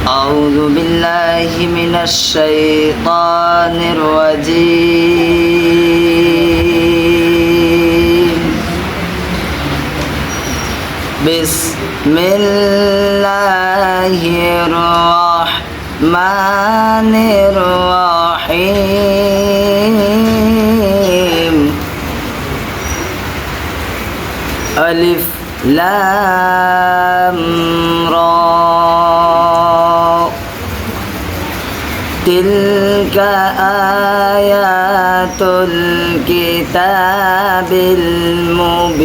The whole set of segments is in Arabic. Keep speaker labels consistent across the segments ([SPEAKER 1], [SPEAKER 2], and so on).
[SPEAKER 1] أعوذ بالله من الشيطان الرجيم بسم الله الرحمن الرحيم ألف لام را تلك آيات الكتاب المبين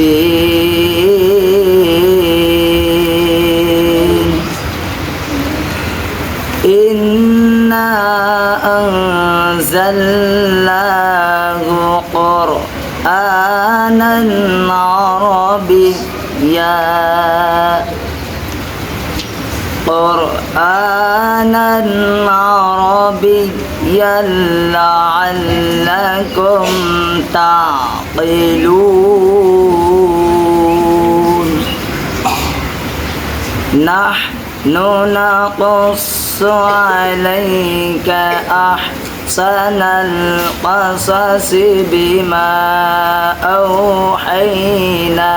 [SPEAKER 1] إنا أنزلناه قرآنا عربيا لعلكم تعقلون نحن نقص عليك أحسن القصص بما أوحينا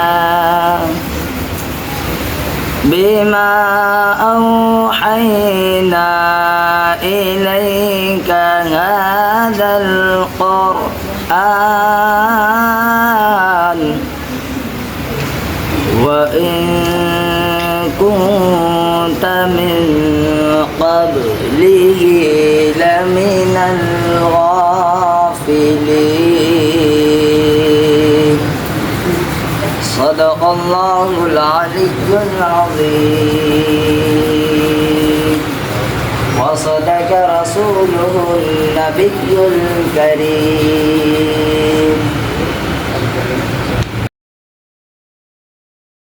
[SPEAKER 1] إليك هذا القرآن وإن كنت من قبله لمن الغافلين صدق الله العلي العظيم وصدق رسوله النبي الكريم